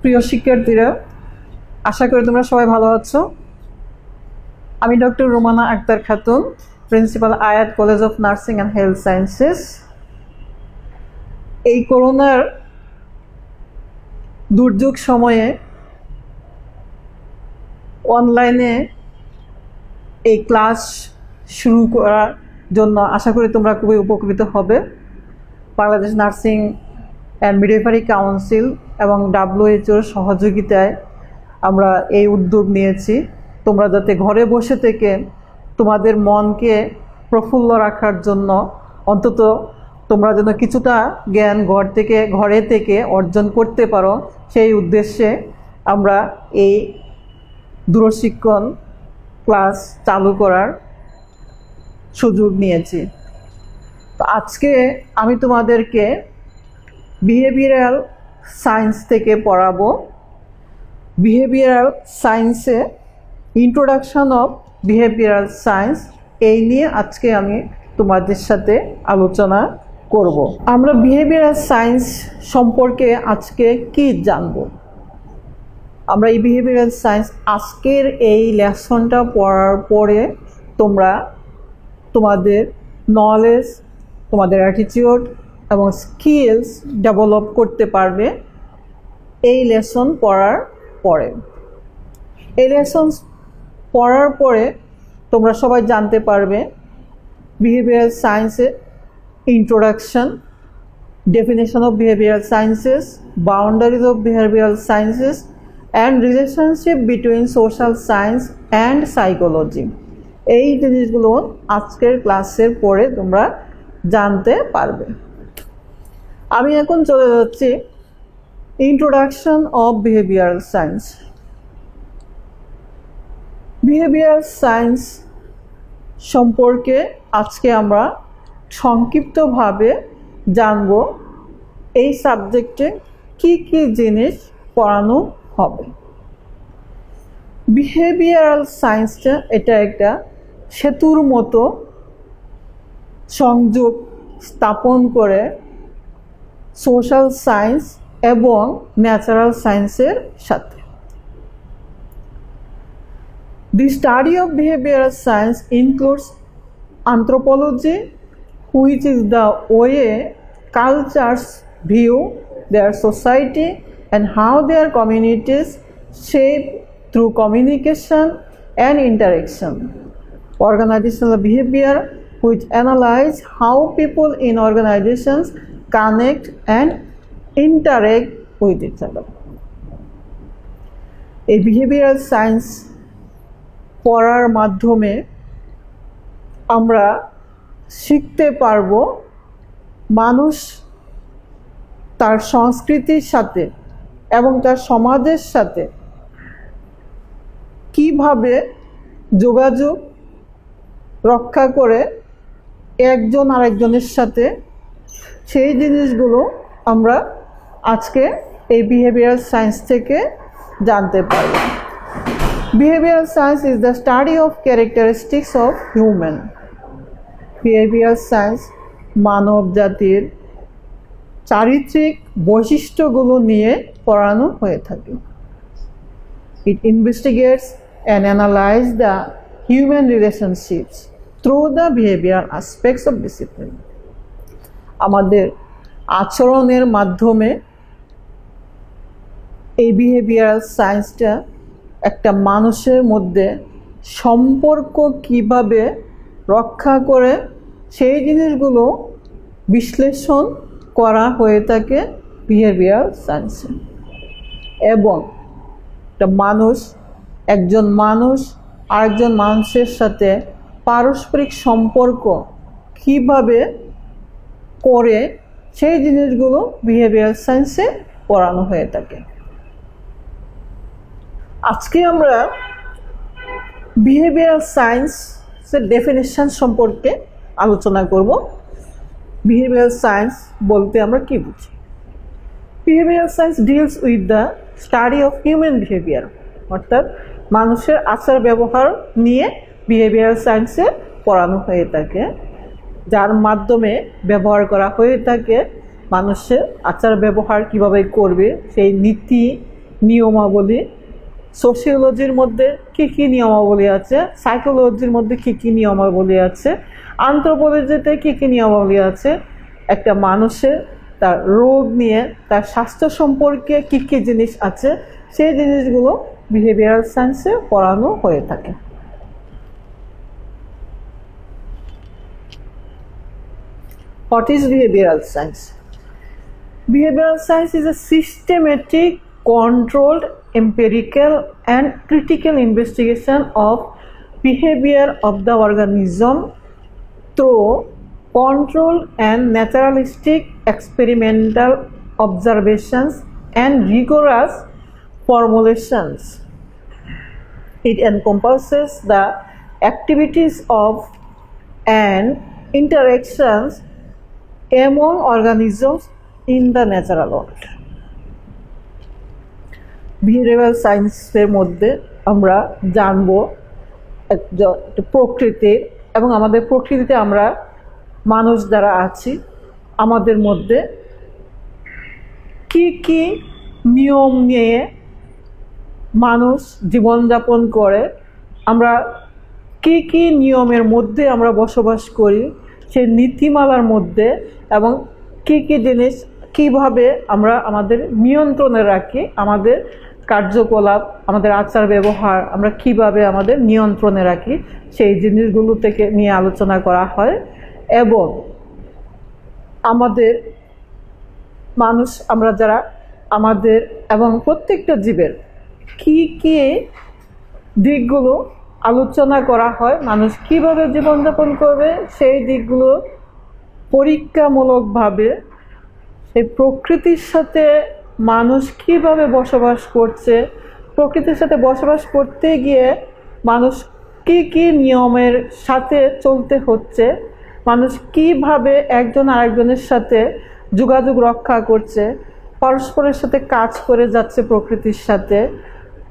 প্রিয় শিক্ষার্থীরা, আশা করি তোমরা সবাই ভালো আছো। আমি ডক্টর রোমানা আক্তার খাতুন, প্রিন্সিপাল আয়াত college of nursing and health sciences. এই করোনার দুর্যোগ সময়ে অনলাইনে এই ক্লাস শুরু করার জন্য আশা করি তোমরা খুবই উপকৃত হবে। Bangladesh nursing and midwifery council এবং WHO সহযোগিতায় আমরা এই উদ্যোগ নিয়েছি। তোমরা যাতে ঘরে বসে থেকে তোমাদের মনকে প্রফুল্ল রাখার জন্য অন্তত তোমরা যেন কিছুটা জ্ঞান ঘরে থেকে অর্জন করতে পারো, সেই উদ্দেশ্যে আমরা এই দূরশিক্ষণ ক্লাস চালু করার সুযোগ নিয়েছি। তো আজকে আমি তোমাদেরকে বিহেভিয়ারাল সায়েন্স থেকে পড়াবো। বিহেভিয়ারাল সায়েন্সে ইন্ট্রোডাকশন অফ বিহেভিয়ারাল সায়েন্স, এই নিয়ে আজকে আমি তোমাদের সাথে আলোচনা করব। আমরা বিহেভিয়ারাল সায়েন্স সম্পর্কে আজকে কি জানব? আমরা এই বিহেভিয়ারাল সায়েন্স আজকের এই লেসনটা পড়ার পরে তোমরা তোমাদের নলেজ, তোমাদের অ্যাটিটিউড এবং স্কিলস ডেভেলপ করতে পারবে এই লেসন পড়ার পরে। এই লেসন পড়ার পরে তোমরা সবাই জানতে পারবে বিহেভিয়ারাল সায়েন্সের introduction, definition of behavioural sciences, boundaries of behavioural sciences and relationship between social science and psychology. এই জিনিসগুলো আজকের ক্লাসের পরে তোমরা জানতে পারবে। আমি এখন চলে যাচ্ছি introduction of behavioural science. Behavioural science সম্পর্কে আজকে আমরা সংক্ষিপ্তভাবে জানব এই সাবজেক্টে কি কি জিনিস পড়ানো হবে। বিহেভিয়ারাল সায়েন্সটা এটা একটা সেতুর মতো সংযোগ স্থাপন করে সোশ্যাল সায়েন্স এবং ন্যাচারাল সায়েন্সের সাথে। The study of behavioral science includes anthropology, which is the way cultures view their society and how their communities shape through communication and interaction. Organizational behavior, which analyze how people in organizations connect and interact with each other. এই behavioral science পড়ার মাধ্যমে আমরা শিখতে পারবো মানুষ তার সংস্কৃতির সাথে এবং তার সমাজের সাথে কিভাবে যোগাযোগ রক্ষা করে একজন আরেকজনের সাথে, সেই জিনিসগুলো আমরা আজকে এই বিহেভিয়ারাল সায়েন্স থেকে জানতে পারব। Behavioral science is the study of characteristics of human. Behavioral science মানব জাতির চারিত্রিক বৈশিষ্ট্যগুলো নিয়ে পড়ানো হয়ে থাকে। It investigates and analyzes the human relationships through the behavioral aspects of discipline. আমাদের আচরণের মাধ্যমে এই বিহেভিয়ারাল সায়েন্সটা একটা মানুষের মধ্যে সম্পর্ক কিভাবে রক্ষা করে সেই জিনিসগুলো বিশ্লেষণ করা হয়ে থাকে বিহেভিয়ারাল সায়েন্সে। এবং একজন মানুষ আরেকজন মানুষের সাথে পারস্পরিক সম্পর্ক কিভাবে করে সেই জিনিসগুলো বিহেভিয়ারাল সায়েন্সে পড়ানো হয়ে থাকে। আজকে আমরা বিহেভিয়ারাল সায়েন্সের ডেফিনেশন সম্পর্কে আলোচনা করব। বিহেভিয়ারাল সায়েন্স বলতে আমরা কি বুঝি? Behavioural science deals with the study of human behaviour, অর্থাৎ মানুষের আচার ব্যবহার নিয়ে বিহেভিয়ারাল সায়েন্সে পড়ানো হয়ে থাকে, যার মাধ্যমে ব্যবহার করা হয়ে থাকে মানুষের আচার ব্যবহার কিভাবে করবে সেই নীতি নিয়মাবলী, সোশিওলজির মধ্যে কী কী নিয়মাবলী আছে, সাইকোলজির মধ্যে কী কী নিয়মাবলী আছে, অ্যানথ্রোপোলজিতে কী কী নিয়মাবলী আছে, একটা মানুষের তার রোগ নিয়ে তার স্বাস্থ্য সম্পর্কে কী কী জিনিস আছে, সেই জিনিসগুলো বিহেভিয়ারাল সায়েন্সে পড়ানো হয়ে থাকে। What is behavioral science? Behavioral science is a systematic, controlled, empirical and critical investigation of behavior of the organism through controlled and naturalistic experimental observations and rigorous formulations. It encompasses the activities of and interactions among organisms in the natural world. Behavioural সায়েন্সের মধ্যে আমরা জানব প্রকৃতির এবং আমাদের প্রকৃতিতে আমরা মানুষ যারা আছি আমাদের মধ্যে কি কি নিয়ম নিয়ে মানুষ জীবনযাপন করে, আমরা কি কি নিয়মের মধ্যে আমরা বসবাস করি, সেই নীতিমালার মধ্যে এবং কি কি জিনিস কিভাবে আমরা আমাদের নিয়ন্ত্রণে রাখি, আমাদের কার্যকলাপ, আমাদের আচার ব্যবহার আমরা কিভাবে আমাদের নিয়ন্ত্রণে রাখি, সেই জিনিসগুলো থেকে নিয়ে আলোচনা করা হয়। এবং আমাদের মানুষ আমরা যারা আমাদের এবং প্রত্যেকটা জীবের কি কি দিকগুলো আলোচনা করা হয়, মানুষ কিভাবে জীবনযাপন করবে সেই দিকগুলো পরীক্ষামূলকভাবে সেই প্রকৃতির সাথে মানুষ কিভাবে বসবাস করছে, প্রকৃতির সাথে বসবাস করতে গিয়ে মানুষ কি কি নিয়মের সাথে চলতে হচ্ছে, মানুষ কিভাবে একজন আরেকজনের সাথে যোগাযোগ রক্ষা করছে, পরস্পরের সাথে কাজ করে যাচ্ছে প্রকৃতির সাথে,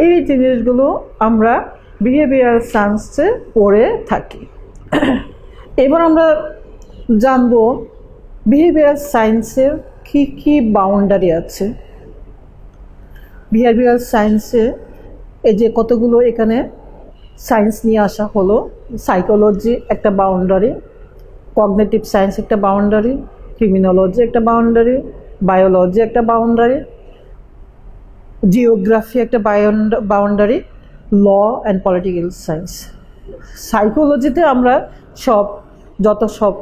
এই জিনিসগুলো আমরা বিহেভিয়ারাল সায়েন্সে পড়ে থাকি। এবার আমরা জানব বিহেভিয়ারাল সায়েন্সের কী কী বাউন্ডারি আছে। বিহেভিয়ারাল সায়েন্সে এই যে কতগুলো এখানে সায়েন্স নিয়ে আসা হলো, সাইকোলজি একটা বাউন্ডারি, কগনিটিভ সায়েন্স একটা বাউন্ডারি, ক্রিমিনোলজি একটা বাউন্ডারি, বায়োলজি একটা বাউন্ডারি, জিওগ্রাফি একটা boundary, law and political science. সাইকোলজিতে আমরা যত সব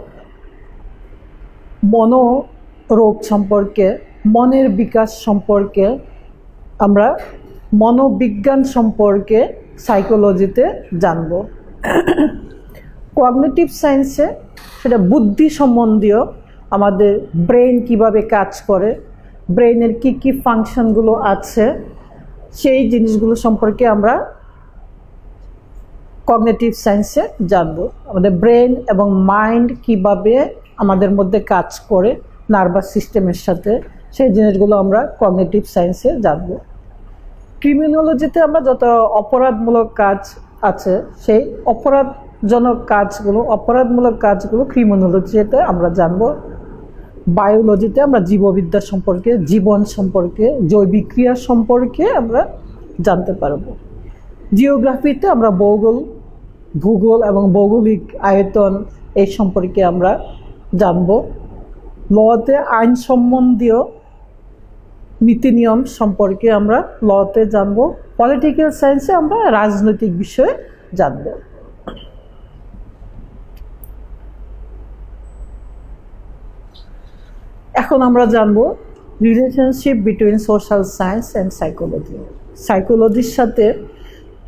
মনোরোগ সম্পর্কে, মনের বিকাশ সম্পর্কে, আমরা মনোবিজ্ঞান সম্পর্কে সাইকোলজিতে জানব। কগনিটিভ সায়েন্সে সেটা বুদ্ধি সম্বন্ধীয়, আমাদের ব্রেন কিভাবে কাজ করে, ব্রেনের কি কি ফাংশনগুলো আছে, সেই জিনিসগুলো সম্পর্কে আমরা কগনিটিভ সায়েন্সে জানব। আমাদের ব্রেন এবং মাইন্ড কিভাবে আমাদের মধ্যে কাজ করে নার্ভাস সিস্টেমের সাথে, সেই জিনিসগুলো আমরা কগনিটিভ সায়েন্সে জানব। ক্রিমিনোলজিতে আমরা যত অপরাধমূলক কাজ আছে সেই অপরাধমূলক কাজগুলো ক্রিমিনোলজিতে আমরা জানব। বায়োলজিতে আমরা জীববিদ্যা সম্পর্কে, জীবন সম্পর্কে, জৈবিক ক্রিয়া সম্পর্কে আমরা জানতে পারব। জিওগ্রাফিতে আমরা ভূগোল এবং ভৌগোলিক আয়তন এই সম্পর্কে আমরা জানব। লতে আইন সম্বন্ধীয় নীতি নিয়ম সম্পর্কে আমরা লতে জানব। পলিটিক্যাল সায়েন্সে আমরা রাজনৈতিক বিষয়ে জানব। এখন আমরা জানব relationship between social science and psychology. সাইকোলজির সাথে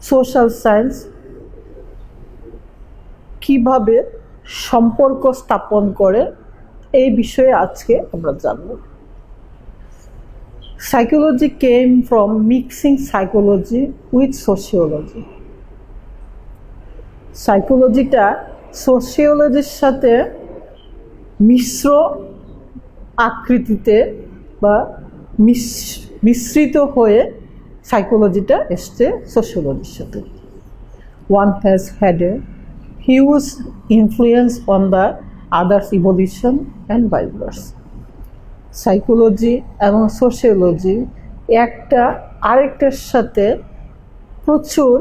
সোশ্যাল সায়েন্স কিভাবে সম্পর্ক স্থাপন করে, এই বিষয়ে আজকে আমরা জানব। Psychology came from mixing psychology with sociology. সাইকোলজিটা সোশিওলজির সাথে মিশ্র আকৃতিতে বা মিশ্রিত হয়ে সাইকোলজিটা এসছে সোশিওলজির সাথে। One has had a huge influence on the other's evolution and vice versa. Psychology এবং সোশিওলজি একটা আরেকটার সাথে প্রচুর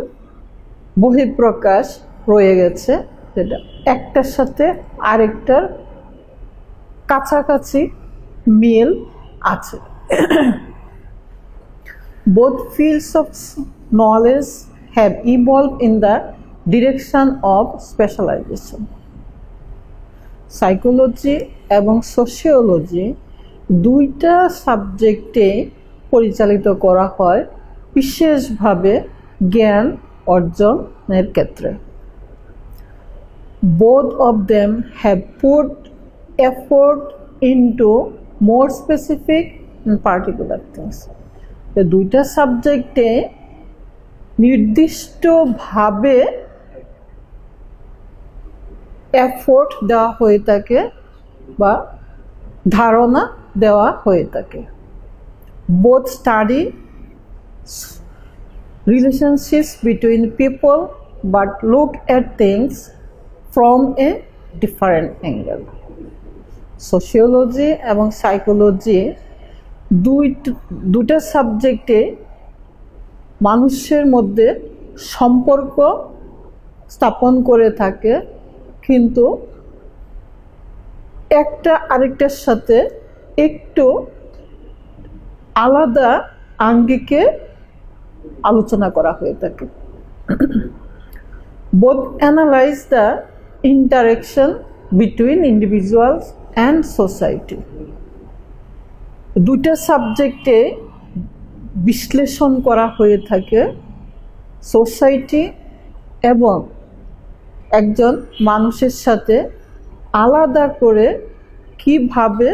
বহিঃপ্রকাশ রয়ে গেছে, যেটা একটার সাথে আরেকটার কাছাকাছি মিল আছে। Both fields of knowledge have evolved in the direction of specialization. Psychology এবং সোশিওলজি দুইটা সাবজেক্টে পরিচালিত করা হয় বিশেষভাবে জ্ঞান অর্জনের ক্ষেত্রে। Both of them have put effort into more specific and particular things. দুইটা সাবজেক্টে নির্দিষ্টভাবে এফোর্ট দেওয়া হয়ে থাকে বা ধারণা দেওয়া হয়ে থাকে। Both study relationships between people but look at things from a different angle. Sociology এবং সাইকোলজি দুইটা সাবজেক্টে মানুষের মধ্যে সম্পর্ক স্থাপন করে থাকে, কিন্তু একটা আরেকটার সাথে একটু আলাদা আঙ্গিকে আলোচনা করা হয়ে থাকে। Both analyze the interaction between individuals and society. দুইটা সাবজেক্টে বিশ্লেষণ করা হয়ে থাকে সোসাইটি এবং একজন মানুষের সাথে আলাদা করে কিভাবে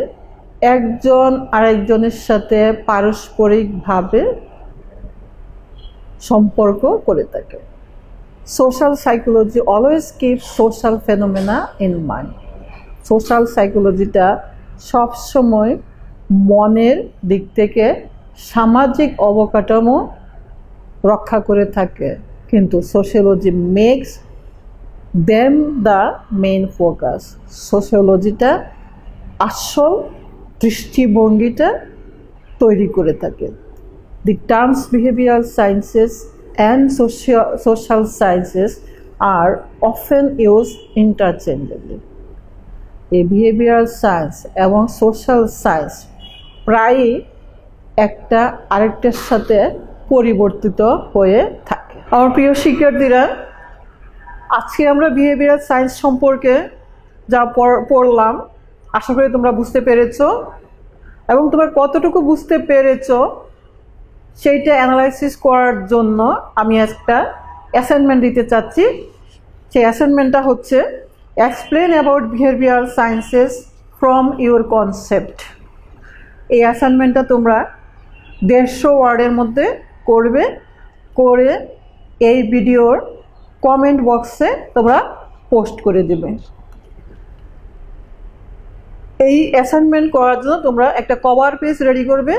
একজন আরেকজনের সাথে পারস্পরিকভাবে সম্পর্ক করে থাকে। Social psychology always keeps social phenomena in mind. Social সাইকোলজিটা সবসময় মনের দিক থেকে সামাজিক অবকাঠামো রক্ষা করে থাকে, কিন্তু sociology makes them the main focus. সোশিওলজিটা আসল দৃষ্টিভঙ্গিটা তৈরি করে থাকে। The terms behavioral sciences and social sciences are often used interchangeably. এই behavioral science এবং social science প্রায়ই একটা আরেকটার সাথে পরিবর্তিত হয়ে থাকে। আমার প্রিয় শিক্ষার্থীরা, আজকে আমরা বিহেভিয়ারাল সায়েন্স সম্পর্কে যা পড়লাম আশা করি তোমরা বুঝতে পেরেছো, এবং তোমরা কতটুকু বুঝতে পেরেছো সেইটা অ্যানালাইসিস করার জন্য আমি একটা অ্যাসাইনমেন্ট দিতে চাচ্ছি। সেই অ্যাসাইনমেন্টটা হচ্ছে explain about behavioural sciences from your concept. এই অ্যাসাইনমেন্টটা তোমরা 150 ওয়ার্ডের মধ্যে করবে, করে এই ভিডিওর কমেন্ট বক্সে তোমরা পোস্ট করে দেবে। এই অ্যাসাইনমেন্ট করার জন্য তোমরা একটা কভার পেজ রেডি করবে।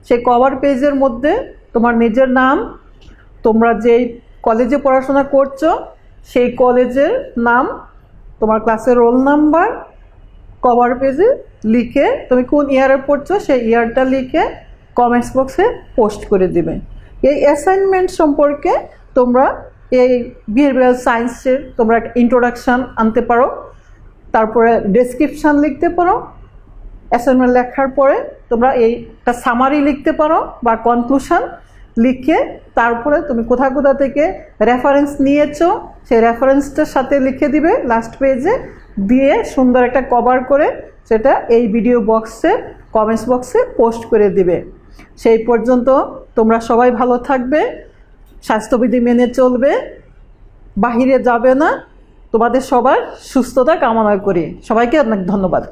সেই কভার পেজের মধ্যে তোমার নিজের নাম, তোমরা যেই কলেজে পড়াশোনা করছো সেই কলেজের নাম, তোমার ক্লাসের রোল নাম্বার কভার পেজে লিখে, তুমি কোন ইয়ারে পড়ছো সেই ইয়ারটা লিখে কমেন্টস বক্সে পোস্ট করে দিবে। এই অ্যাসাইনমেন্ট সম্পর্কে তোমরা এই বিহেভিয়ারাল সায়েন্সের তোমরা একটা ইন্ট্রোডাকশান আনতে পারো, তারপরে ডেসক্রিপশান লিখতে পারো। অ্যাসাইনমেন্ট লেখার পরে তোমরা এইটা সামারি লিখতে পারো বা কনক্লুশন লিখে তারপরে তুমি কোথা কোথা থেকে রেফারেন্স নিয়েছো সেই রেফারেন্সটার সাথে লিখে দিবে লাস্ট পেজে, দিয়ে সুন্দর একটা কভার করে সেটা এই ভিডিও বক্সে কমেন্টস বক্সে পোস্ট করে দিবে। সেই পর্যন্ত তোমরা সবাই ভালো থাকবে, স্বাস্থ্যবিধি মেনে চলবে, বাহিরে যাবে না। তোমাদের সবার সুস্থতা কামনা করি। সবাইকে অনেক ধন্যবাদ।